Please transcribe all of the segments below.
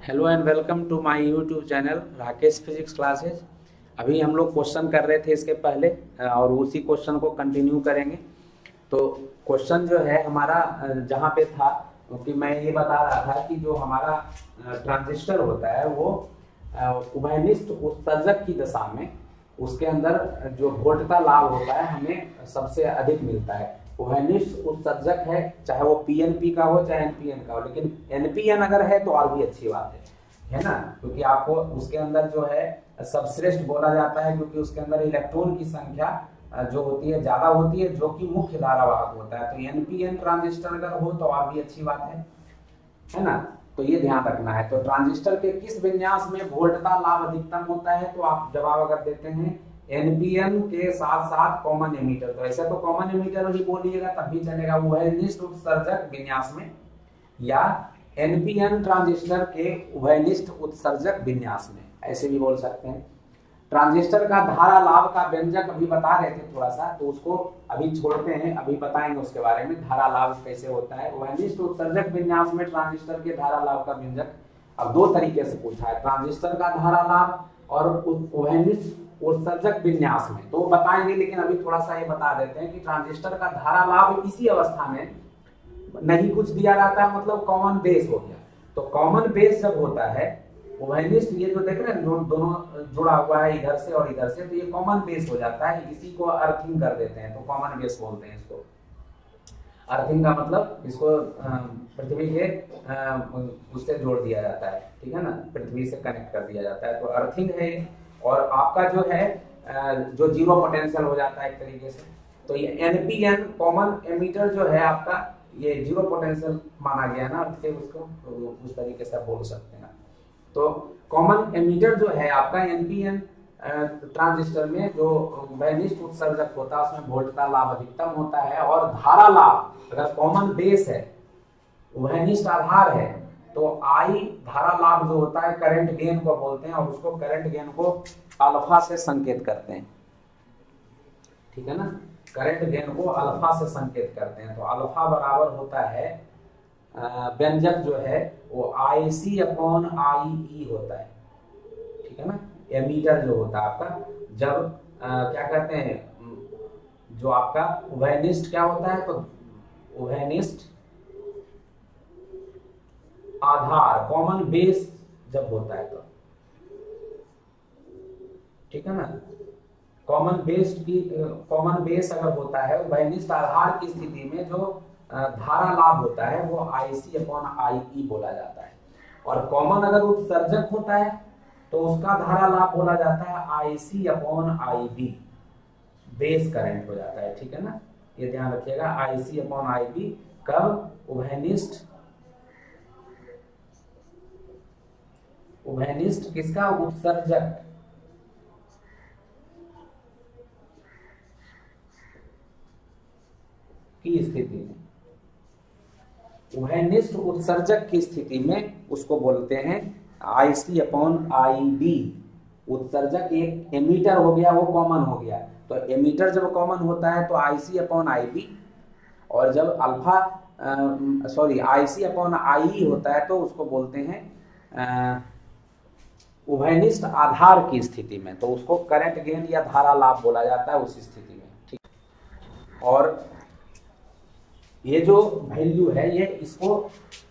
Hello and welcome to my YouTube channel Rakesh physics classes. अभी हम लोग क्वेश्चन कर रहे थे इसके पहले और उसी क्वेश्चन को कंटिन्यू करेंगे। तो क्वेश्चन जो है हमारा जहाँ पे था, क्योंकि मैं ये बता रहा था कि जो हमारा ट्रांजिस्टर होता है वो उभयनिष्ठ उत्सर्जक की दशा में उसके अंदर जो वोल्ट का लाभ होता है हमें सबसे अधिक मिलता है। उभयनिष्ठ उत्सर्जक है, चाहे वो पीएनपी का हो चाहे एनपीएन का हो, लेकिन एनपीएन अगर है तो और भी अच्छी बात है ना, क्योंकि आपको उसके अंदर जो है सबश्रेष्ठ बोला जाता है, क्योंकि उसके अंदर इलेक्ट्रॉन की संख्या जो होती है ज्यादा होती है, जो कि मुख्य धारावाहक होता है। तो एनपीएन ट्रांजिस्टर अगर हो तो और भी अच्छी बात है ना। तो ये ध्यान रखना है। तो ट्रांजिस्टर के किस विन्यास में वोल्ट का लाभ अधिकतम होता है, तो आप जवाब अगर देते हैं एनपीएन के साथ साथ कॉमन एमीटर, तो ऐसे तो कॉमन एमीटर ही बोलिएगा तब भी चलेगा, उभयनिष्ठ उत्सर्जक विन्यास में, या एनपीएन ट्रांजिस्टर के उभयनिष्ठ उत्सर्जक विन्यास में, ऐसे भी बोल सकते हैं। ट्रांजिस्टर का धारा लाभ का व्यंजक अभी बता रहे थे थोड़ा सा, तो उसको अभी छोड़ते हैं, अभी बताएंगे उसके बारे में धारा लाभ कैसे होता है। उभयनिष्ठ उत्सर्जक विन्यास में ट्रांजिस्टर के धारा लाभ का व्यंजक अब दो तरीके से पूछा है, ट्रांजिस्टर का धारा लाभ और उभयनिष्ठ उत्सर्जक विन्यास में, तो बताएंगे। लेकिन अभी थोड़ा सा ये बता देते हैं कि ट्रांजिस्टर का धारा लाभ इसी अवस्था में नहीं कुछ दिया रहता है, मतलब कॉमन बेस हो गया। तो कॉमन बेस जब होता है उभयनिष्ठ, ये जो देख रहे हैं दोनों जुड़ा हुआ है इधर से और इधर से, तो ये कॉमन बेस हो जाता है, इसी को अर्थिंग कर देते हैं, तो कॉमन बेस बोलते हैं इसको। अर्थिंग का मतलब इसको पृथ्वी के उससे जोड़ दिया जाता है, ठीक है ना, पृथ्वी से कनेक्ट कर दिया जाता है, तो अर्थिंग है। और आपका जो है जो जीरो पोटेंशियल हो जाता है एक तरीके से। तो ये एनपीएन कॉमन एमीटर जो है आपका, ये जीरो पोटेंशियल माना गया ना, फिर उसको उस तरीके से बोल सकते हैं। तो कॉमन एमीटर जो है आपका एनपीएन ट्रांजिस्टर में जो उभयनिष्ठ उत्सर्जक होता है उसमें वोल्ट का लाभ अधिकतम होता है, और धारा लाभ अगर कॉमन बेस है, उभयनिष्ठ आधार है, तो आई धारा लाभ जो होता है करंट गेन को बोलते हैं, और उसको करंट गेन को अल्फा से संकेत करते हैं, ठीक है ना। करंट गेन को अल्फा से संकेत करते हैं, तो अल्फा बराबर होता है व्यंजक जो है वो IC अपॉन IE होता है, ठीक है ना। एमीटर जो होता है आपका, जब क्या कहते हैं, जो आपका उभयनिष्ठ क्या होता है, तो उभयनिष्ठ आधार कॉमन बेस जब होता है तो, ठीक है ना। कॉमन बेस अगर होता है उभयनिष्ठ आधार की स्थिति में, जो धारा लाभ होता है वो IC अपॉन IE बोला जाता है। और कॉमन अगर उत्सर्जक होता है तो उसका धारा लाभ बोला जाता है IC upon IB, base current हो जाता है, ठीक है ना। ये ध्यान रखिएगा, IC अपॉन IB कब, उभयनिष्ठ किसका, उत्सर्जक की स्थिति में, उभयनिष्ठ उत्सर्जक की स्थिति में उसको बोलते हैं IC अपॉन IB। उत्सर्जक एक एमीटर हो गया, वो कॉमन हो गया, तो एमीटर जब कॉमन होता है तो IC अपॉन IB, और जब IC अपॉन IE होता है तो उसको बोलते हैं उभयनिष्ठ आधार की स्थिति में, तो उसको करंट गेन या धारा लाभ बोला जाता है उस स्थिति में, ठीक। और ये जो वैल्यू है, ये इसको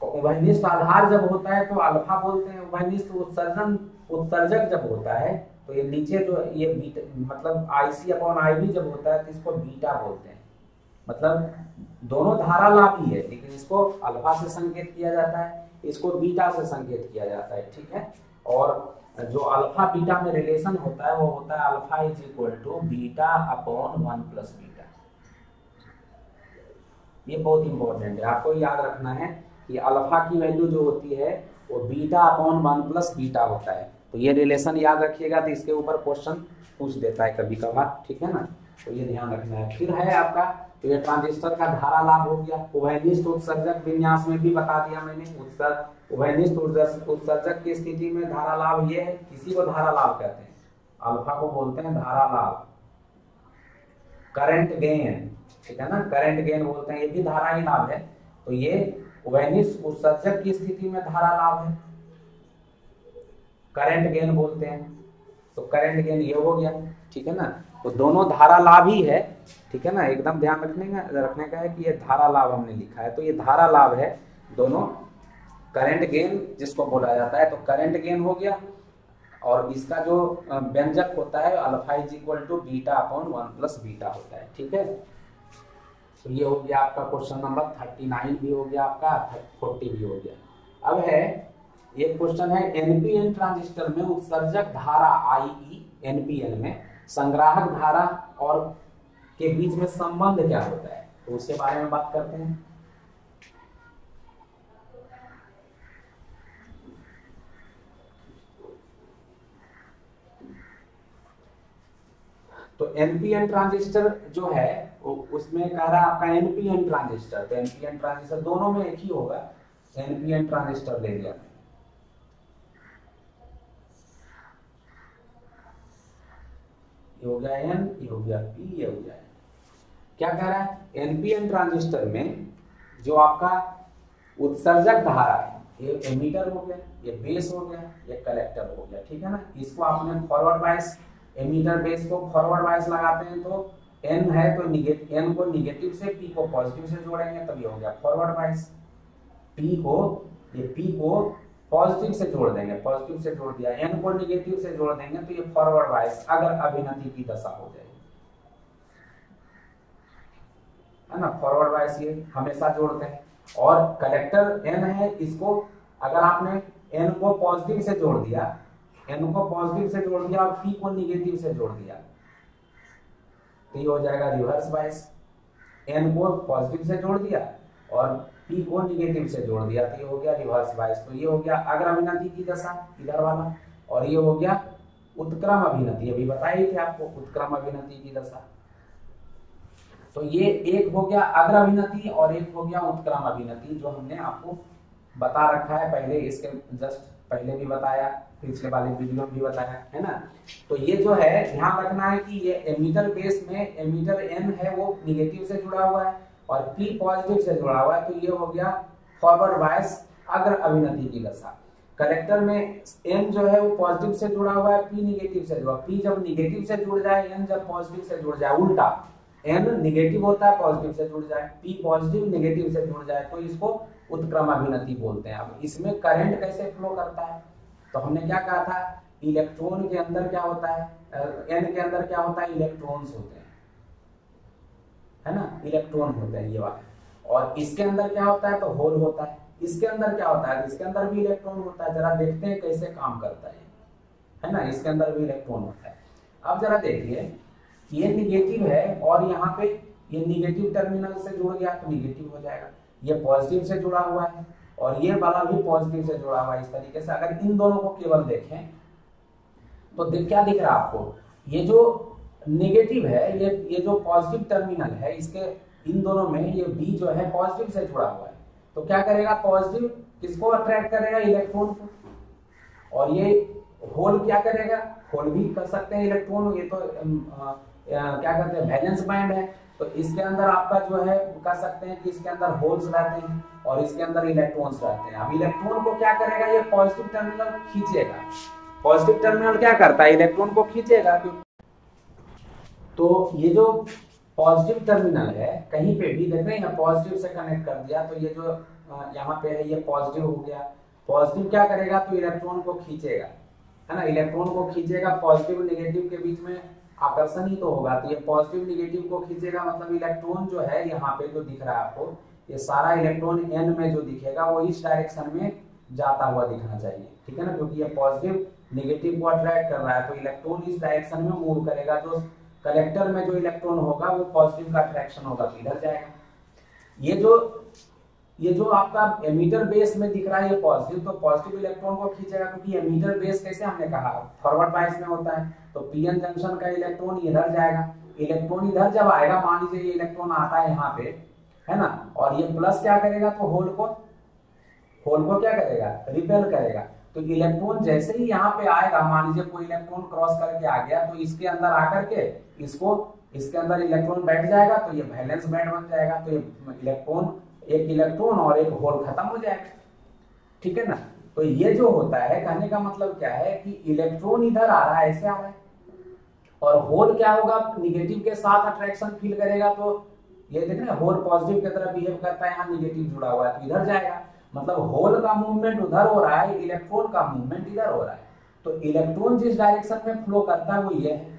उभयनिष्ठ आधार जब होता है तो अल्फा बोलते हैं, उभयनिष्ठ उत्सर्जक जब होता है तो ये नीचे जो ये बीटा, मतलब IC अपॉन IB जब होता है तो इसको बीटा बोलते हैं, मतलब दोनों धारा लाभ ही है, लेकिन इसको अल्फा से संकेत किया जाता है, इसको बीटा से संकेत किया जाता है, ठीक है। और जो अल्फा बीटा में रिलेशन होता है वो होता है alpha is equal to beta upon 1 plus beta. ये बहुत इंपॉर्टेंट है, आपको याद रखना है कि अल्फा की वैल्यू जो होती है वो बीटा अपॉन 1 प्लस बीटा होता है, तो ये रिलेशन याद रखिएगा, तो इसके ऊपर क्वेश्चन पूछ देता है कभी कभार, ठीक है ना, तो ये ध्यान रखना है। फिर है आपका, तो ये ट्रांजिस्टर का धारा लाभ हो गया। उभयनिष्ठ उत्सर्जक विन्यास में भी बता दिया मैंने, उभयनिष्ठ उत्सर्जक की स्थिति में धारा लाभ ये है, किसी को धारा लाभ कहते हैं, अल्फा को बोलते हैं धारा लाभ, करंट गेन, ठीक है ना, करंट गेन बोलते हैं, ये भी धारा ही लाभ है। तो ये उभयनिष्ठ उत्सर्जक की स्थिति में धारा लाभ है, करंट गेन बोलते हैं। तो करंट गेन ये हो गया, ठीक है ना। तो दोनों धारा लाभ ही है, ठीक है ना, एकदम ध्यान रखने का है कि ये धारा लाभ हमने लिखा है, तो ये धारा लाभ है दोनों। करंट गेन जिसको बोला जाता है, तो करंट गेन हो गया, और इसका जो व्यंजक होता है alpha is equal to beta upon 1 plus beta होता है, ठीक है। तो ये हो गया आपका क्वेश्चन नंबर 39 भी हो गया, आपका 40 भी हो गया। अब है एक क्वेश्चन है, एनपीएन ट्रांजिस्टर में उत्सर्जक धारा आई एनपीएन में संग्राहक धारा और के बीच में संबंध क्या होता है, तो उसके बारे में बात करते हैं। तो एनपीएन ट्रांजिस्टर जो है उसमें कह रहा है आपका एनपीएन ट्रांजिस्टर, तो एनपीएन ट्रांजिस्टर दोनों में एक ही होगा, एनपीएन ट्रांजिस्टर ले लिया, ये हो गया एन, ये हो गया पी, ये हो गया एन। क्या कह रहा है, एनपीएन ट्रांजिस्टर में जो आपका उत्सर्जक धारा है, ये एमीटर हो गया, ये बेस हो गया, ये कलेक्टर हो गया, ठीक है ना। इसको आपने फॉरवर्ड बायस, एमीटर बेस को फॉरवर्ड बायस लगाते हैं तो एन है तो एन को निगेटिव से पी को पॉजिटिव से जोड़ेंगे, तब ये हो गया फॉरवर्ड बायस। पी को, ये पी को पॉजिटिव से जोड़ देंगे, पॉजिटिव से जोड़ दिया, एन को निगेटिव से जोड़ देंगे तो ये फॉरवर्ड बायस अगर अभिनति की दशा हो जाएगी, है ना। फॉरवर्ड बायस ये हमेशा जोड़ते हैं। और कलेक्टर एन है, इसको अगर आपने एन को पॉजिटिव से जोड़ दिया, एन को पॉजिटिव से जोड़ दिया और पी को निगेटिव से जोड़ दिया, तो ये हो जाएगा रिवर्स बायस। एन को पॉजिटिव से जोड़ दिया और पी को निगेटिव से जोड़ दिया, तो ये हो गया रिवर्स बायस। तो ये हो गया अग्र अभिनति की दशा इधर वाला, और ये हो गया उत्क्रम अभिनति, अभी बताई थी आपको उत्क्रम अभिनति की दशा। तो ये एक हो गया अग्र अभिनति और एक हो गया उत्क्रम अभिनति, जो हमने आपको बता रखा है पहले, इसके जस्ट पहले भी बताया, पिछले वाले वीडियो में भी बताया, है ना। तो ये जो है ध्यान रखना है कि ये एमीटर बेस में एमीटर एन है वो निगेटिव से जुड़ा हुआ है और पी पॉजिटिव से जुड़ा हुआ है, तो ये हो गया फॉरवर्ड बायस अग्र अभिनति की दशा। कलेक्टर में एन जो है वो पॉजिटिव से जुड़ा हुआ है, पी निगेटिव से जुड़ा, पी जब निगेटिव से जुड़ जाए, एन जब पॉजिटिव से जुड़ जाए, उल्टा एन निगेटिव होता है पॉजिटिव से जुड़ जाए, पी पॉजिटिव निगेटिव से जुड़ जाए, तो इसको उत्क्रम अभिनति बोलते हैं। अब इसमें करंट कैसे फ्लो करता है, तो हमने क्या कहा था, इलेक्ट्रॉन के अंदर क्या होता है, एन के अंदर क्या होता है, इलेक्ट्रॉन्स होते हैं, है ना, इलेक्ट्रॉन होते हैं ये वाले। और इसके अंदर क्या होता है, तो होल होता है। इसके अंदर क्या होता है, इसके अंदर भी इलेक्ट्रॉन होता है, जरा देखते हैं कैसे काम करता है ना। इसके अंदर भी इलेक्ट्रॉन होता है। अब जरा देखिए, ये निगेटिव है और यहाँ पे ये निगेटिव टर्मिनल से जुड़ गया तो निगेटिव हो जाएगा, ये पॉजिटिव से जुड़ा हुआ है और ये वाला भी पॉजिटिव से जुड़ा हुआ है। इस तरीके से अगर इन दोनों को केवल देखें तो क्या दिख रहा है आपको, ये जो नेगेटिव है, ये जो पॉजिटिव टर्मिनल है, इसके इन दोनों में ये बी जो है पॉजिटिव से जुड़ा हुआ है, तो क्या करेगा, पॉजिटिव किसको अट्रैक्ट करेगा, इलेक्ट्रॉन को। और ये होल क्या करेगा, होल भी कर सकते हैं इलेक्ट्रॉन, ये तो क्या कहते हैं, वैलेंस बैंड है, तो इसके अंदर आपका जो है कह सकते हैं कि इसके अंदर होल्स रहते हैं और इसके अंदर इलेक्ट्रॉन्स रहते हैं। अब इलेक्ट्रॉन को क्या करेगा, ये पॉजिटिव टर्मिनल खींचेगा। पॉजिटिव टर्मिनल क्या करता है, इलेक्ट्रॉन को खींचेगा। तो ये जो पॉजिटिव टर्मिनल है, कहीं पे भी देख रहे हैं पॉजिटिव से कनेक्ट कर दिया, तो ये जो यहाँ पे है ये पॉजिटिव हो गया। पॉजिटिव क्या करेगा, तो इलेक्ट्रॉन को खींचेगा, है ना, इलेक्ट्रॉन को खींचेगा। पॉजिटिव नेगेटिव के बीच में आकर्षण ही तो होगा, तो ये पॉजिटिव नेगेटिव को खींचेगा, मतलब इलेक्ट्रॉन जो है यहाँ पे जो दिख रहा है आपको, ये सारा इलेक्ट्रॉन एन में जो दिखेगा वो इस डायरेक्शन में जाता हुआ दिखना चाहिए, ठीक है ना, क्योंकि ये पॉजिटिव नेगेटिव को अट्रैक्ट कर रहा है, तो इलेक्ट्रॉन इस डायरेक्शन में मूव करेगा। जो कलेक्टर में जो इलेक्ट्रॉन होगा वो पॉजिटिव का अट्रैक्शन होगा तो इधर जाएगा। ये जो आपका एमीटर बेस में दिख रहा है ये पॉजिटिव, तो पॉजिटिव इलेक्ट्रॉन को खींचेगा, क्योंकि एमीटर बेस कैसे हमने कहा फॉरवर्ड बायस में होता है, तो पीएन जंक्शन का इलेक्ट्रॉन इधर जाएगा। इलेक्ट्रॉन इधर जब आएगा, मान लीजिए ये इलेक्ट्रॉन आता है यहाँ पे, है ना, और ये प्लस क्या करेगा, तो होल को क्या करेगा, रिपेल करेगा। तो इलेक्ट्रॉन जैसे ही यहाँ पे आएगा, मान लीजिए कोई इलेक्ट्रॉन क्रॉस करके आ गया, तो इसके अंदर आकर के इसके अंदर इलेक्ट्रॉन बैठ जाएगा, तो ये वैलेंस बैंड बन जाएगा, तो ये एक इलेक्ट्रॉन और एक होल खत्म हो जाएगा, ठीक है ना। तो ये जो होता है, कहने का मतलब क्या है कि इलेक्ट्रॉन इधर आ रहा है, ऐसे आ रहा है, और होल क्या होगा, निगेटिव के साथ अट्रैक्शन फील करेगा, तो ये देख रहे हैं होल पॉजिटिव की तरह बिहेव करता है, यहाँ निगेटिव जुड़ा हुआ है तो इधर जाएगा, मतलब होल का मूवमेंट उधर हो रहा है, इलेक्ट्रॉन का मूवमेंट इधर हो रहा है। तो इलेक्ट्रॉन जिस डायरेक्शन में फ्लो करता है वो ये है।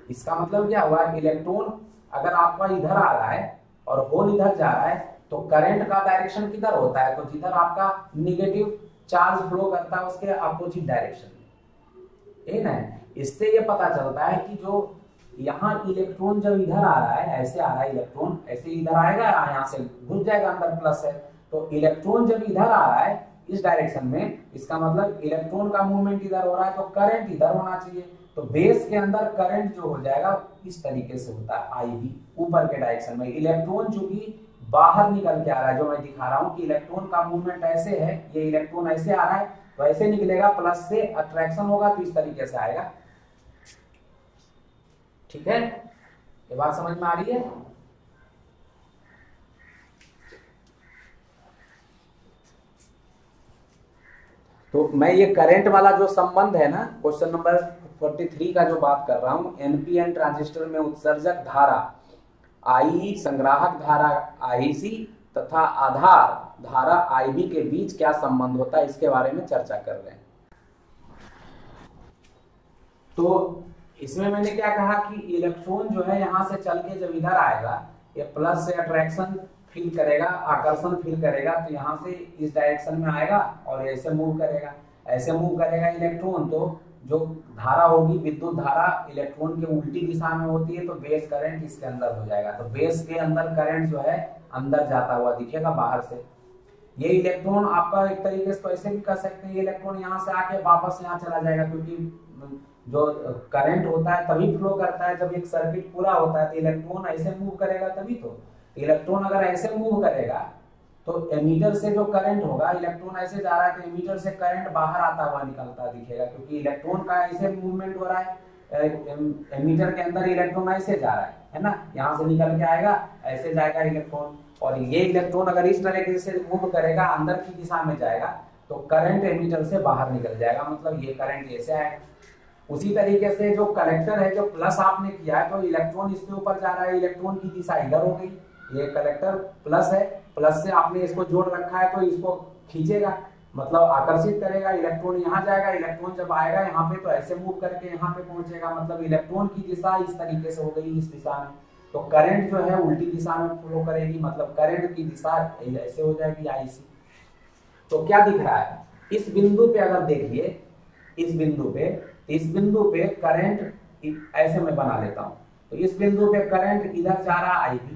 इसका मतलब क्या हुआ, इलेक्ट्रॉन अगर आपका इधर आ रहा है और होल इधर जा रहा है तो करंट का डायरेक्शन किधर होता है, तो जिधर आपका निगेटिव चार्ज फ्लो करता है उसके अपोजिट डायरेक्शन में, है ना। इससे ये पता चलता है कि जो यहाँ इलेक्ट्रॉन जब इधर आ रहा है, ऐसे आ रहा है इलेक्ट्रॉन, ऐसे इधर आएगा, यहाँ से घुस जाएगा अंदर, प्लस है, तो इलेक्ट्रॉन जब इधर आ रहा है इस डायरेक्शन में, इसका मतलब इलेक्ट्रॉन का मूवमेंट इधर हो रहा है, तो करंट इधर होना चाहिए। तो बेस के अंदर करंट जो हो जाएगा इस तरीके से होता है, आई वी ऊपर के डायरेक्शन में। इलेक्ट्रॉन चूंकि बाहर निकल के आ रहा है, जो मैं दिखा रहा हूं कि इलेक्ट्रॉन का मूवमेंट ऐसे है, ये इलेक्ट्रॉन ऐसे आ रहा है तो ऐसे निकलेगा, प्लस से अट्रैक्शन होगा तो इस तरीके से आएगा। ठीक है, ये बात समझ में आ रही है। तो मैं ये करंट वाला जो संबंध है ना, क्वेश्चन नंबर 43 का जो बात कर रहा हूं, एनपीएन ट्रांजिस्टर में उत्सर्जक धारा आई, संग्राहक धारा आईसी तथा आधार धारा आईबी के बीच क्या संबंध होता है, इसके बारे में चर्चा कर रहे हैं। तो इसमें मैंने क्या कहा कि इलेक्ट्रॉन जो है यहां से चल के जब इधर आएगा, ये प्लस से अट्रैक्शन फील करेगा, आकर्षण फील करेगा, तो यहाँ से इस डायरेक्शन में आएगा और ऐसे मूव करेगा, ऐसे मूव करेगा इलेक्ट्रॉन, तो जो धारा होगी, विद्युत धारा इलेक्ट्रॉन के उल्टी दिशा में होती है, तो बेस करंट इसके अंदर हो जाएगा। तो बेस के अंदर करंट जो है अंदर जाता हुआ दिखेगा बाहर से। ये इलेक्ट्रॉन आपका एक तरीके से तो ऐसे भी कर सकते हैं, ये इलेक्ट्रॉन यहाँ से आके वापस यहाँ चला जाएगा, क्योंकि जो करंट होता है तभी फ्लो करता है जब एक सर्किट पूरा होता है, तो इलेक्ट्रॉन ऐसे मूव करेगा तभी तो। इलेक्ट्रॉन अगर ऐसे मूव करेगा तो एमीटर से जो करंट होगा, इलेक्ट्रॉन ऐसे जा रहा है तो एमीटर से करंट बाहर आता हुआ निकलता दिखेगा, क्योंकि इलेक्ट्रॉन का ऐसे मूवमेंट हो रहा है, एमीटर के अंदर इलेक्ट्रॉन ऐसे जा रहा है ना, यहाँ से निकल के आएगा, ऐसे जाएगा इलेक्ट्रॉन, और ये इलेक्ट्रॉन अगर इस तरीके से मूव करेगा, अंदर की दिशा में जाएगा, तो करंट एमीटर से बाहर निकल जाएगा, मतलब ये करंट ऐसे आएगा। उसी तरीके से जो कलेक्टर है, जो प्लस आपने किया है, तो इलेक्ट्रॉन इसके ऊपर जा रहा है, इलेक्ट्रॉन की दिशा इधर हो गई, ये कलेक्टर प्लस है, प्लस से आपने इसको जोड़ रखा है तो इसको खींचेगा, मतलब आकर्षित करेगा, इलेक्ट्रॉन यहाँ जाएगा, इलेक्ट्रॉन जब आएगा यहाँ पे तो ऐसे मूव करके यहाँ पे पहुंचेगा, मतलब इलेक्ट्रॉन की दिशा इस तरीके से हो गई, इस दिशा में, तो करंट जो है उल्टी दिशा में फ्लो करेगी, मतलब करंट की दिशा ऐसे हो जाएगी आईसी। तो क्या दिख रहा है इस बिंदु पे, अगर देखिए इस बिंदु पे करंट ऐसे मैं बना लेता हूं, तो इस बिंदु पे करंट इधर जा रहा है आईबी,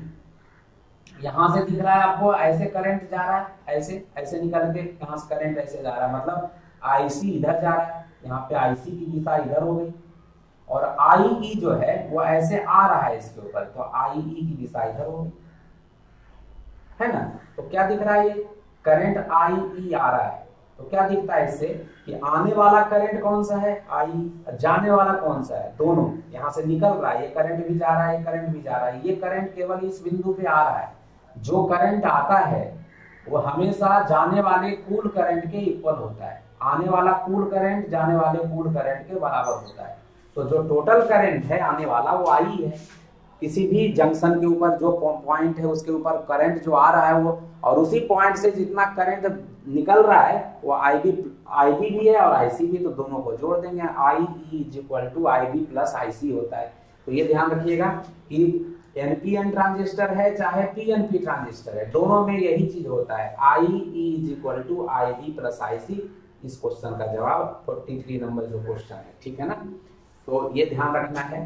यहां से दिख रहा है आपको ऐसे करंट जा रहा है, ऐसे ऐसे निकल के यहां से करंट ऐसे जा रहा है, मतलब आईसी इधर जा रहा है, यहाँ पे आईसी की दिशा इधर हो गई, और आईई जो है वो ऐसे आ रहा है इसके ऊपर, तो आईई की दिशा इधर हो गई, है ना। तो क्या दिख रहा है, ये करंट आईई आ रहा है, तो क्या दिखता है इससे कि आने वाला करंट कौन सा है आई, जाने वाला कौन सा है, दोनों यहाँ से निकल रहा है, ये करंट भी जा रहा है, ये करंट भी जा रहा है, ये करंट केवल इस बिंदु पे आ रहा है, जो करंट आता है वो हमेशा जाने वाले कुल करंट के इक्वल होता है, आने वाला कुल करंट जाने वाले कुल करंट के बराबर होता है। तो जो टोटल करंट है आने वाला वो आई है, किसी भी जंक्शन के ऊपर जो पॉइंट है उसके ऊपर करंट जो आ रहा है वो, और उसी पॉइंट से जितना करंट निकल रहा है वो आईबी भी है और आईसी भी, तो दोनों को जोड़ देंगे, IE is equal to IB plus IC होता है। तो ये ध्यान रखिएगा कि एनपीएन ट्रांजिस्टर है चाहे पीएनपी ट्रांजिस्टर है, दोनों में यही चीज होता है, IE is equal to IB plus IC. इस क्वेश्चन का जवाब 43 नंबर जो क्वेश्चन है, ठीक है ना। तो ये ध्यान रखना है।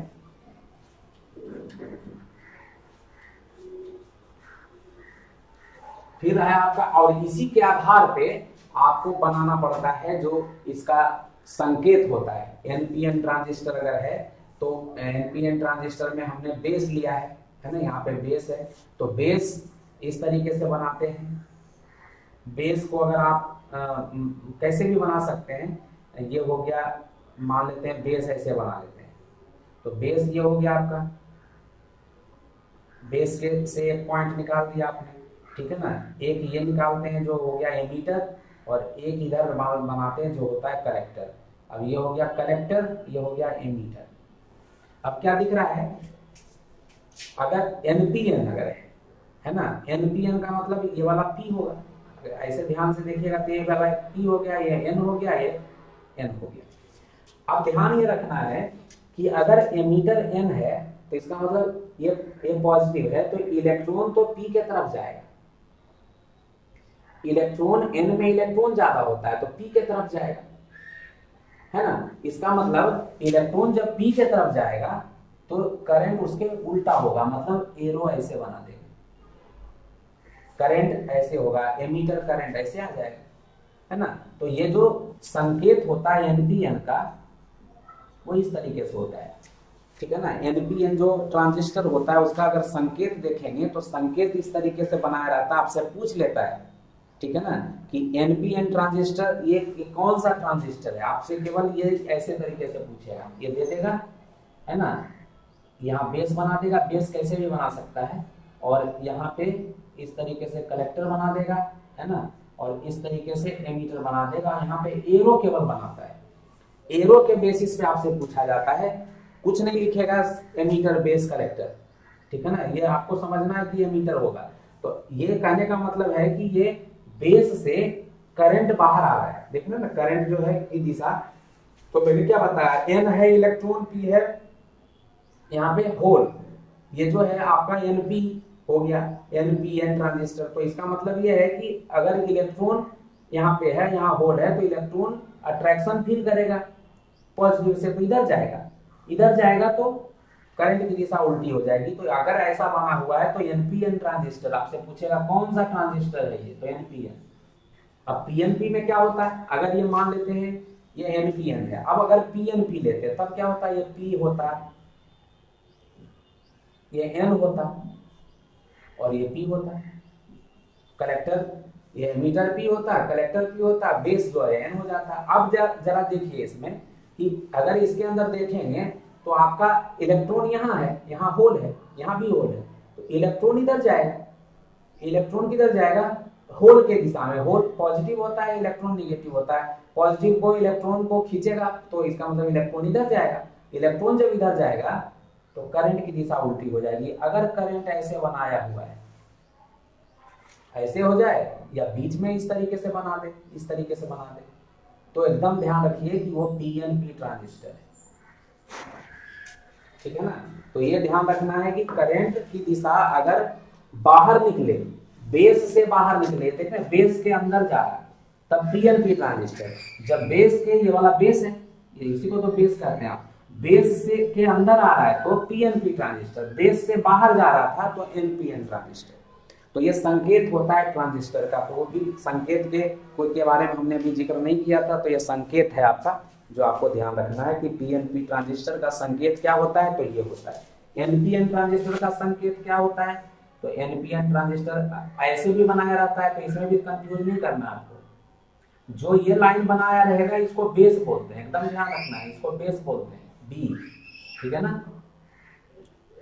फिर है आपका, और इसी के आधार पे आपको बनाना पड़ता है जो इसका संकेत होता है। एनपीएन ट्रांजिस्टर अगर है तो एनपीएन ट्रांजिस्टर में हमने बेस लिया है ना, यहाँ पे बेस है, तो बेस इस तरीके से बनाते हैं। बेस को अगर आप कैसे भी बना सकते हैं, ये हो गया, मान लेते हैं बेस ऐसे बना लेते हैं, तो बेस ये हो गया आपका, बेस के से एक पॉइंट निकाल दिया आपने, ठीक है ना। एक ये निकालते हैं जो हो गया एमीटर, और एक इधर बनाते हैं जो होता है कलेक्टर। अब ये हो गया कलेक्टर, ये हो गया एमीटर। अब क्या दिख रहा है, अगर एनपीएन अगर है ना, एनपीएन का मतलब ये वाला पी होगा, ऐसे ध्यान से देखिएगा तो ये वाला पी हो गया, ये एन हो गया, ये एन हो गया। अब ध्यान ये रखना है कि अगर एमीटर एन है तो इसका मतलब ये पॉजिटिव है, तो इलेक्ट्रॉन तो पी के तरफ जाएगा। इलेक्ट्रॉन एन में इलेक्ट्रॉन ज्यादा होता है तो पी के तरफ जाएगा, है ना। इसका मतलब इलेक्ट्रॉन जब पी के तरफ जाएगा तो करंट उसके उल्टा होगा, मतलब एरो ऐसे बना देगा, करंट ऐसे होगा, एमीटर करंट ऐसे आ जाएगा, है ना। तो ये जो संकेत होता है एनपीएन का वो इस तरीके से होता है, ठीक है ना। एनपीएन जो ट्रांजिस्टर होता है उसका अगर संकेत देखेंगे तो संकेत इस तरीके से बनाया रहता है, आपसे पूछ लेता है, ठीक है ना, कि एनपीएन ट्रांजिस्टर ये कौन सा ट्रांजिस्टर है, आपसे केवल ये ऐसे तरीके से पूछेगा, ये दे देगा, है ना। यहाँ बेस बना देगा, बेस कैसे भी बना सकता है, और यहाँ पे इस तरीके से कलेक्टर बना देगा, है ना, और इस तरीके से एमीटर बना देगा। यहाँ पे एरो केवल बनाता है, एरो के बेसिस पे आपसे पूछा जाता है, कुछ नहीं लिखेगा एमीटर बेस कलेक्टर, ठीक है ना। ये आपको समझना है कि एमीटर होगा। तो ये कहने का मतलब है कि ये बेस से करंट बाहर आ रहा है, देखना ना, करंट जो है की दिशा। तो मैंने क्या बताया, एन है इलेक्ट्रॉन, पी है यहाँ पे होल, ये जो है आपका एनपी हो गया, एनपीएन ट्रांजिस्टर। तो इसका मतलब ये है कि अगर इलेक्ट्रॉन यहाँ पे है, यहाँ होल है, तो इलेक्ट्रॉन अट्रैक्शन फील करेगा पॉजिटिव से, तो इधर जाएगा, इधर जाएगा तो करंट की दिशा उल्टी हो जाएगी। तो अगर ऐसा बना हुआ है तो एनपीएन ट्रांजिस्टर, आपसे पूछेगा कौन सा ट्रांजिस्टर है ये, तो एनपीएन। अब पीएनपी में क्या होता है, अगर ये मान लेते हैं ये एनपीएन है, अब अगर पीएनपी लेते हैं तब क्या होता है, ये पी होता है, ये एन होता और ये पी होता है। कलेक्टर, ये एमीटर पी होता है, कलेक्टर पी होता है, बेस जो है एन हो जाता है। अब जरा देखिए इसमें कि अगर इसके अंदर देखेंगे तो आपका इलेक्ट्रॉन यहाँ है, यहाँ होल है, यहाँ भी होल है, तो इलेक्ट्रॉन इधर जाएगा, इलेक्ट्रॉन किधर जाएगा, होल के दिशा में। होल पॉजिटिव होता है, इलेक्ट्रॉन निगेटिव होता है, पॉजिटिव को इलेक्ट्रॉन को खींचेगा तो इसका मतलब इलेक्ट्रॉन इधर जाएगा। इलेक्ट्रॉन जब इधर जाएगा तो करंट की दिशा उल्टी हो जाएगी। अगर करंट ऐसे बनाया हुआ है, ऐसे हो जाए या बीच में इस तरीके से बना दे, इस तरीके से बना दे, तो एकदम ध्यान रखिए कि वो पीएनपी ट्रांजिस्टर है, ठीक है ना। तो ये ध्यान रखना है कि करंट की दिशा अगर बाहर निकले, बेस से बाहर निकले, देखते हैं बेस के अंदर जा रहा है तब पीएनपी ट्रांजिस्टर। जब बेस के, ये वाला बेस है, ये इसी को तो बेस कहते हैं आप, बेस से के अंदर आ रहा है तो पीएनपी ट्रांजिस्टर, बेस से बाहर जा रहा था तो एनपीएन ट्रांजिस्टर। तो ये संकेत होता है ट्रांजिस्टर का। तो वो भी संकेत के बारे में हमने भी जिक्र नहीं किया था, तो ये संकेत है आपका जो आपको ध्यान रखना है कि पीएनपी ट्रांजिस्टर का संकेत क्या होता है, तो ये होता है। एनपीएन ट्रांजिस्टर का संकेत क्या होता है, तो एनपीएन ट्रांजिस्टर ऐसे भी बनाया रहता है, तो इसमें भी कंफ्यूज नहीं करना आपको। जो ये लाइन बनाया रहेगा इसको बेस बोलते हैं, एकदम ध्यान रखना है, इसको बेस बोलते हैं, बी, ठीक है ना,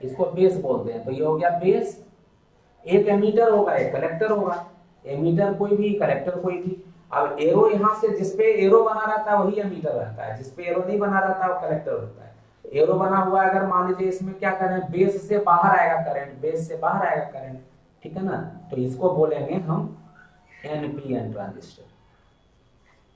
इसको बेस बोलते हैं। तो ये हो गया बेस, एक एमीटर होगा, एक कलेक्टर होगा, एमीटर कोई भी, कलेक्टर कोई भी। अब एरो यहाँ से, जिसपे एरो बना रहता है वही एमीटर रहता है, जिसपे एरो नहीं बना रहता है वो कलेक्टर होता है। एरो बना हुआ है, अगर मान लीजिए इसमें क्या करें, बेस से बाहर आएगा करंट, बेस से बाहर आएगा करंट, ठीक है ना, तो इसको बोलेंगे हम एनपीएन ट्रांजिस्टर।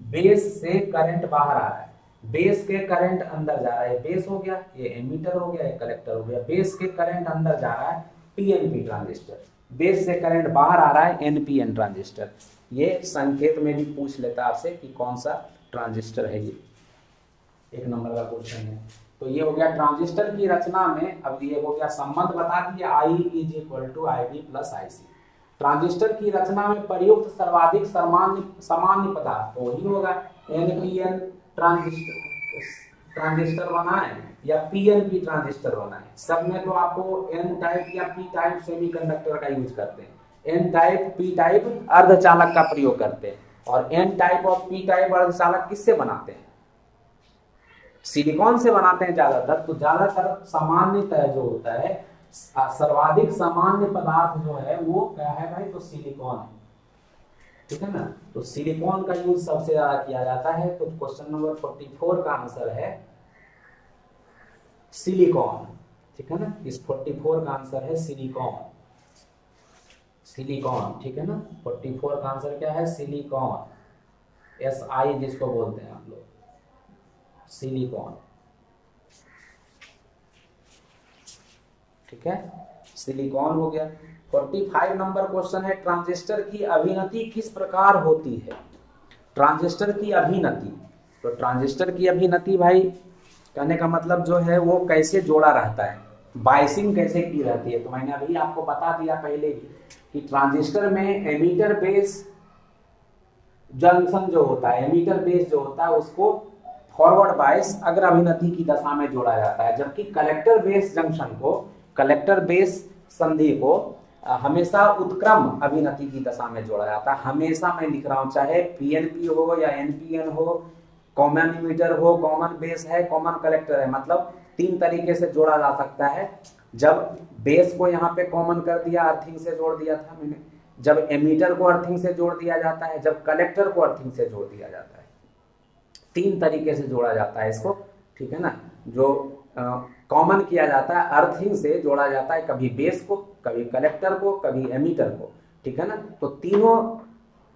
बेस से करंट बाहर आ रहा है, बेस के करंट अंदर जा रहा है, बेस हो गया, ये एमीटर हो गया, ये कलेक्टर हो गया। बेस के करंट अंदर जा रहा है, पीएनपी ट्रांजिस्टर। बेस से करंट बाहर आ रहा है, एनपीएन ट्रांजिस्टर। ये संकेत में भी पूछ लेता है आपसे कि कौन सा ट्रांजिस्टर है ये, एक नंबर का क्वेश्चन है। तो ये हो गया ट्रांजिस्टर की रचना में। अब ये हो गया संबंध बता दिया, I = IB + IC। ट्रांजिस्टर की रचना में प्रयुक्त सर्वाधिक सामान्य पदार्थ तो वही होगा एनपीएन ट्रांजिस्टर बनाए या पीएनपी ट्रांजिस्टर बनाए। सब में तो आपको एन टाइप या पी टाइप सेमीकंडक्टर का यूज करते हैं। एन टाइप, पी टाइप अर्धचालक का प्रयोग करते हैं, और एन टाइप और पी टाइप अर्धचालक किससे बनाते हैं, सिलिकॉन से बनाते हैं ज्यादातर। तो ज्यादातर सामान्यतः जो होता है, सर्वाधिक सामान्य पदार्थ जो है वो क्या है भाई, तो सिलिकॉन है। ठीक है ना। तो सिलिकॉन का यूज सबसे ज्यादा किया जाता है। तो क्वेश्चन नंबर 44 का आंसर है सिलिकॉन। ठीक है ना, इस 44 का आंसर है सिलिकॉन। सिलिकॉन, ठीक है ना। 44 का आंसर क्या है? सिलिकॉन, SI जिसको बोलते हैं आप लोग, सिलिकॉन। ठीक है, सिलिकॉन हो गया। 45 नंबर क्वेश्चन है ट्रांजिस्टर की अभिनति किस प्रकार होती है? ट्रांजिस्टर की अभिनति, तो ट्रांजिस्टर की अभिनति भाई कहने का मतलब जो है वो कैसे जोड़ा रहता है, बाइसिंग कैसे की रहती है। तो मैंने अभी आपको बता दिया पहले ही कि ट्रांजिस्टर में एमीटर बेस जंक्शन जो होता है, एमीटर बेस जो होता है उसको फॉरवर्ड बायस अग्र अभिनति की दशा में जोड़ा जाता है, जबकि कलेक्टर बेस जंक्शन को, कलेक्टर बेस संधि को हमेशा उत्क्रम अभिनति की दशा में जोड़ा जाता है। हमेशा मैं लिख रहा हूं, चाहे पीएनपी हो या एनपीएन हो, कॉमन इमीटर हो, कॉमन बेस है, कॉमन कलेक्टर है, मतलब 3 तरीके से जोड़ा जा सकता है। जब बेस को यहाँ पे कॉमन कर दिया, अर्थिंग से जोड़ दिया था मैंने, जब एमीटर को अर्थिंग से जोड़ दिया जाता है, जब कलेक्टर को अर्थिंग से जोड़ दिया जाता है, 3 तरीके से जोड़ा जाता है इसको। ठीक है ना, जो कॉमन किया जाता है अर्थिंग से जोड़ा जाता है, कभी बेस को, कभी कलेक्टर को, कभी एमीटर को। ठीक है ना, तो तीनों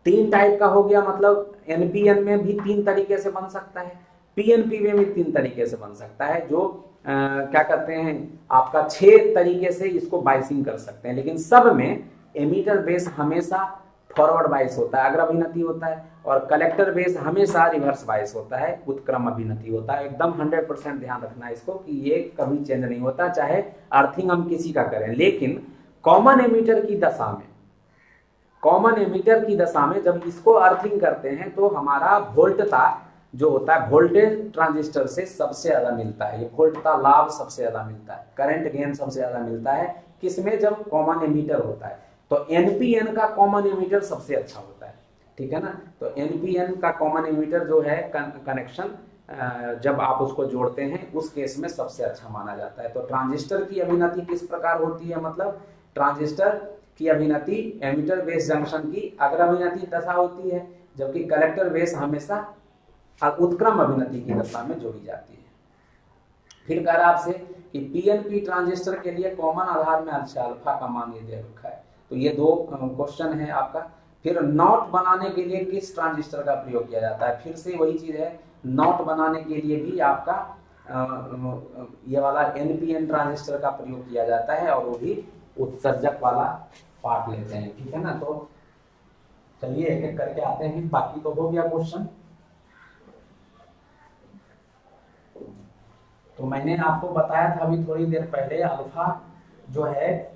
3 टाइप का हो गया, मतलब एनपीएन में भी 3 तरीके से बन सकता है, पीएनपी में भी 3 तरीके से बन सकता है, जो क्या कहते हैं आपका 6 तरीके से इसको बाइसिंग कर सकते हैं। लेकिन सब में एमीटर बेस हमेशा फॉरवर्ड बाइस होता है, अग्र अभिनति होता है, और कलेक्टर बेस हमेशा रिवर्स बाइस होता है, उत्क्रम अभिनति होता है। एकदम 100% ध्यान रखना है इसको कि ये कभी चेंज नहीं होता, चाहे अर्थिंग हम किसी का करें। लेकिन कॉमन एमीटर की दशा में, कॉमन एमीटर की दशा में जब इसको अर्थिंग करते हैं तो हमारा वोल्टता जो होता है, वोल्टेज ट्रांजिस्टर से सबसे ज्यादा मिलता है, ये वोल्टता लाभ सबसे ज्यादा मिलता है, करंट गेन सबसे ज्यादा मिलता है किसमें? जब कॉमन एमीटर होता है। तो एनपीएन का कॉमन एमीटर सबसे अच्छा होता है। ठीक है ना, तो एनपीएन का कॉमन एमीटर जो है कनेक्शन जब आप उसको जोड़ते हैं उस केस में सबसे अच्छा माना जाता है। तो ट्रांजिस्टर की अभिनति किस प्रकार होती है? मतलब ट्रांजिस्टर की अभिनति एमीटर बेस जंक्शन की अग्र अभिनति दशा होती है, जबकि कलेक्टर बेस हमेशा उत्क्रम अभिनति की दशा में जोड़ी जाती है। फिर कह रहा आपसे कि पीएनपी ट्रांजिस्टर के लिए कॉमन आधार में अल्फा का मान ये दे रखा है। तो ये 2 क्वेश्चन है आपका। फिर नॉट बनाने के लिए किस ट्रांजिस्टर का प्रयोग किया जाता है? फिर से वही चीज है, नॉट बनाने के लिए भी आपका ये वाला एनपीएन ट्रांजिस्टर का प्रयोग किया जाता है, और वो भी उत्सर्जक वाला पार्ट लेते हैं। ठीक है ना, तो चलिए एक एक करके आते हैं। बाकी तो हो गया क्वेश्चन। तो मैंने आपको बताया था अभी थोड़ी देर पहले, अल्फा जो है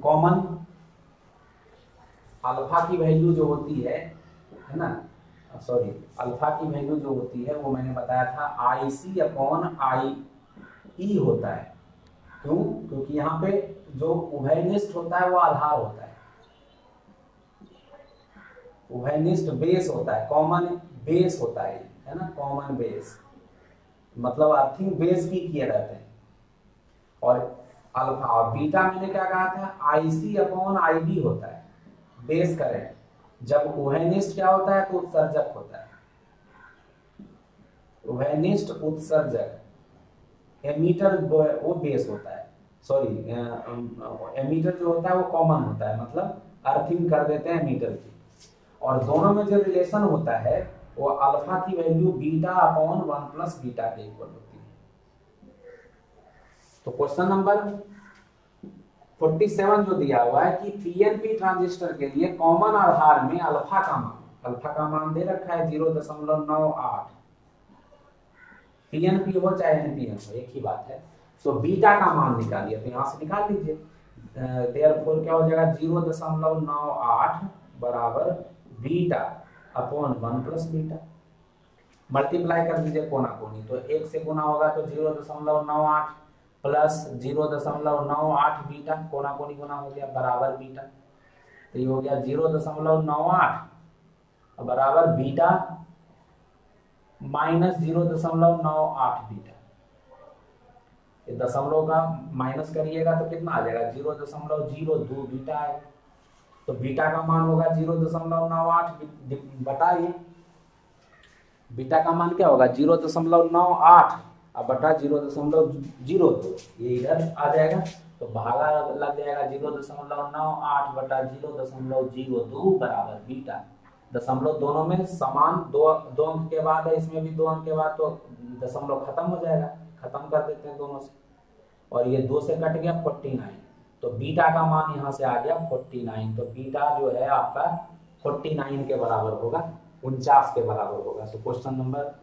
कॉमन, अल्फा की वैल्यू जो होती है ना, सॉरी, अल्फा की वैल्यू जो होती है वो मैंने बताया था IC/IE होता है। क्यों? क्योंकि यहाँ पे जो उभयनिष्ठ होता है वो आधार होता है, उभयनिष्ठ बेस होता है, कॉमन बेस होता है ना, कॉमन बेस मतलब अर्थिंग बेस की किए रहते हैं। और अल्फा और बीटा मैंने क्या कहा था? IC/IB होता है, बेस करंट। जब उभयनिष्ठ क्या होता है? तो उत्सर्जक होता है, उभयनिष्ठ उत्सर्जक। एमीटर वो बेस होता है, सॉरी, एमीटर जो होता है वो कॉमन होता है, मतलब अर्थिंग कर देते हैं एमीटर की। और दोनों में जो रिलेशन होता है वो अल्फा की वैल्यू β/1 प्लस बीटा के इक्वल होती है। तो क्वेश्चन नंबर 47 जो दिया हुआ है कि पीएनपी ट्रांजिस्टर के लिए कॉमन आधार में अल्फा का मान दे रखा है 0.98। पीएनपी हो चाहे एनपीएन हो एक ही बात है। तो बीटा का मान निकालिए, तो यहां से निकाल लीजिए। देयरफॉर क्या हो जाएगा? 0.98 बराबर β/1 प्लस बीटा। मल्टीप्लाई कर दीजिए कोना कोनी, तो 1 से गुना होगा तो 0.98 प्लस 0.98 बीटा, कोना कोनी गुना हो गया बराबर बीटा। तो ये हो गया 0.98 बराबर बीटा माइनस 0.98 बीटा। ये दशमलव का माइनस करिएगा तो कितना आ जाएगा? 0.02 बीटा आएगा। तो बीटा का मान होगा 0.98 बटा ये, बीटा का मान क्या होगा 0.98 अब बटा 0.02, ये इधर आ जाएगा तो भागा लग जाएगा 0.98 बटा 0.02 बराबर बीटा। दशमलव दोनों में समान, दो अंक के बाद है, इसमें भी 2 अंक के बाद, तो दशमलव खत्म हो जाएगा, खत्म कर देते हैं दोनों से, और ये 2 से कट गया 49, तो बीटा का मान यहाँ से आ गया 49, तो बीटा जो है आपका 49 के बराबर होगा, 49 के बराबर होगा। तो क्वेश्चन नंबर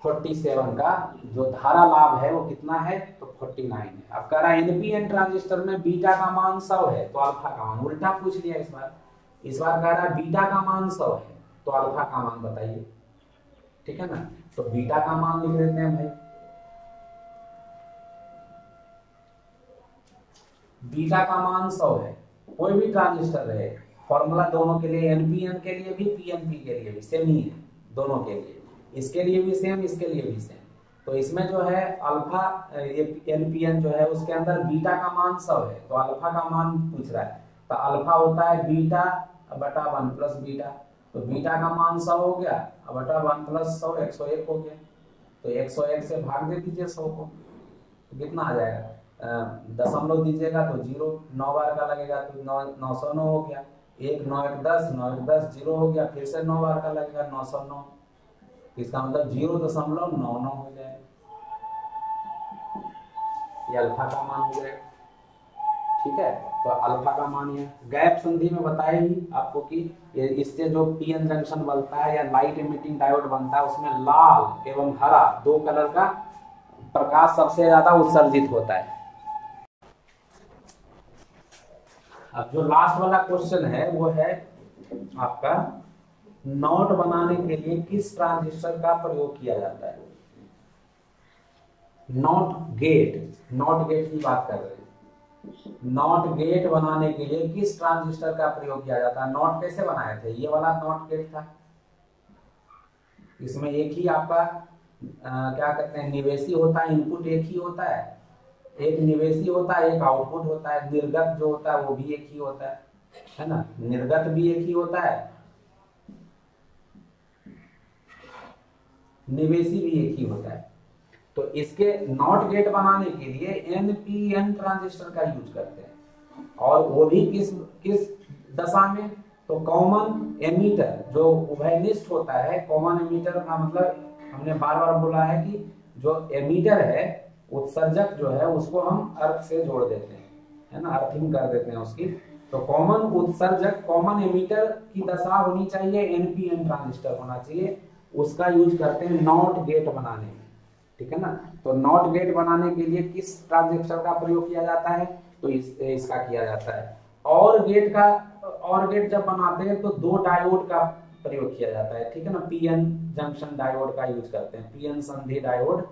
47 का जो धारा लाभ है वो कितना है, तो 49 है। अब कह रहा है एनपीएन ट्रांजिस्टर में बीटा का मान 100 है तो अल्फा का मान, उल्टा पूछ लिया इस बार कह रहा है बीटा का मान 100 है तो अल्फा का मान बताइए, ठीक है ना। तो बीटा का मान लिख लेते हैं भाई, बीटा का मान 100 है, कोई भी ट्रांजिस्टर रहे, फॉर्मूला दोनों के लिए, एनपीएन के लिए भी पीएनपी के लिए भी सेम ही है, दोनों के लिए, इसके लिए भी सेम, इसके लिए भी सेम। तो इसमें जो है अल्फा, ये एनपीएन जो है उसके अंदर बीटा का मान 100 है तो अल्फा का मान पूछ रहा है, तो अल्फा होता है बीटा बटा 1 प्लस बीटा, तो बीटा का मान 100 हो गया बटा 1 प्लस 100 101 हो गया, तो 101 से भाग दे दीजिए 100 को, तो कितना आ जाएगा, दशमलव दीजिएगा तो 0, 9 बार का लगेगा तो 909 हो गया, 1 9 1 10, 9 1 10 0 हो गया, फिर से 9 बार का लगेगा 909, इसका मतलब 0.99 हो जाएगा, ये अल्फा का मान हो जाएगा, ठीक है। तो अल्फा का मान ये गैप संधि में बताया ही आपको कि इससे जो पीएन जंक्शन बनता है या लाइट इमिटिंग डायोड बनता है उसमें लाल एवं हरा 2 कलर का प्रकाश सबसे ज्यादा उत्सर्जित होता है। अब जो लास्ट वाला क्वेश्चन है वो है आपका नॉट बनाने के लिए किस ट्रांजिस्टर का प्रयोग किया जाता है। नॉट गेट की बात कर रहे हैं, नॉट गेट बनाने के लिए किस ट्रांजिस्टर का प्रयोग किया जाता है। नॉट कैसे बनाए थे, ये वाला नॉट गेट था, इसमें एक ही आपका क्या कहते हैं निवेशी होता है, इनपुट एक ही होता है, एक निवेशी होता है, एक आउटपुट होता है, निर्गत जो होता है वो भी एक ही होता है ना, निर्गत भी एक ही होता है, निवेशी भी एक ही होता है। तो इसके नॉट गेट बनाने के लिए एनपीएन ट्रांजिस्टर का यूज करते हैं, और वो भी किस दशा में, तो कॉमन एमीटर जो उभयनिष्ठ होता है। कॉमन एमीटर का मतलब हमने बार बार बोला है कि जो एमीटर है, उत्सर्जक जो है उसको हम अर्थ से जोड़ देते हैं, है ना, अर्थिंग कर देते हैं उसकी। तो कॉमन उत्सर्जक, कॉमन एमीटर की दशा होनी चाहिए, एनपीएन ट्रांजिस्टर होना चाहिए, उसका यूज करते हैं नॉट गेट बनाने में, ठीक है ना। तो नॉट गेट बनाने के लिए किस ट्रांजिस्टर का प्रयोग किया जाता है, तो इसका किया जाता है। और गेट जब बनाते हैं तो 2 डायोड का प्रयोग किया जाता है, ठीक है ना, पीएन जंक्शन डायोड का यूज करते हैं, पीएन संधि डायोड।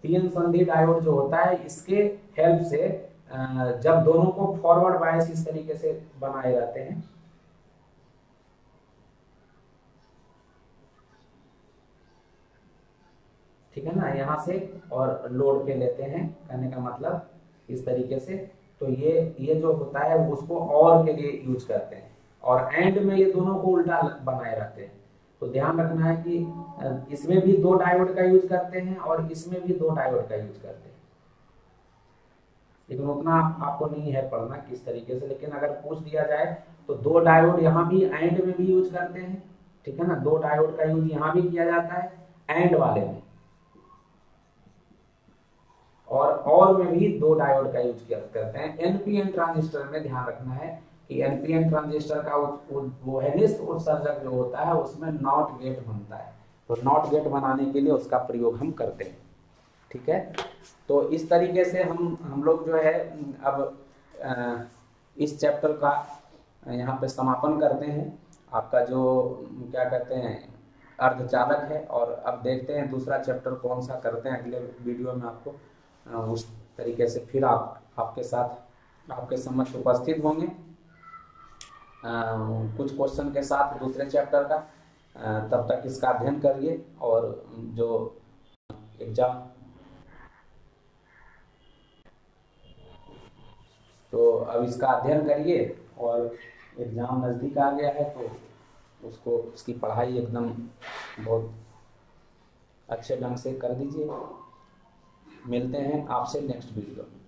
पीएन संधि डायोड जो होता है इसके हेल्प से जब दोनों को फॉरवर्ड बायस इस तरीके से बनाए जाते हैं, ठीक है ना, यहाँ से और लोड पे लेते हैं, कहने का मतलब इस तरीके से। तो ये जो होता है उसको और के लिए यूज करते हैं, और एंड में ये दोनों को उल्टा बनाए रहते हैं। तो ध्यान रखना है कि इसमें भी 2 डायोड का यूज करते हैं और इसमें भी 2 डायोड का यूज करते हैं, लेकिन उतना आपको नहीं है पढ़ना किस तरीके से, लेकिन अगर पूछ दिया जाए तो 2 डायोड यहाँ भी एंड में भी यूज करते हैं, ठीक है ना, 2 डायोड का यूज यहाँ भी किया जाता है एंड वाले में, और में भी 2 डायोड का यूज करते हैं। एनपीएन ट्रांजिस्टर में ध्यान रखना है कि एनपीएन ट्रांजिस्टर का वो हेनिस्ट उत्सर्जक जो होता है उसमें नॉट गेट बनता है, तो नॉट गेट बनाने के लिए उसका प्रयोग हम करते हैं, ठीक है। तो इस तरीके से हम लोग जो है अब इस चैप्टर का यहाँ पे समापन करते हैं। आपका जो क्या कहते हैं अर्धचालक है, और अब देखते हैं दूसरा चैप्टर कौन सा करते हैं। अगले वीडियो में आपको उस तरीके से फिर आपके साथ आपके समक्ष उपस्थित होंगे कुछ क्वेश्चन के साथ दूसरे चैप्टर का। तब तक इसका अध्ययन करिए, और जो एग्जाम तो अब इसका अध्ययन करिए और एग्ज़ाम नज़दीक आ गया है तो उसको उसकी पढ़ाई एकदम बहुत अच्छे ढंग से कर दीजिए। मिलते हैं आपसे नेक्स्ट वीडियो में।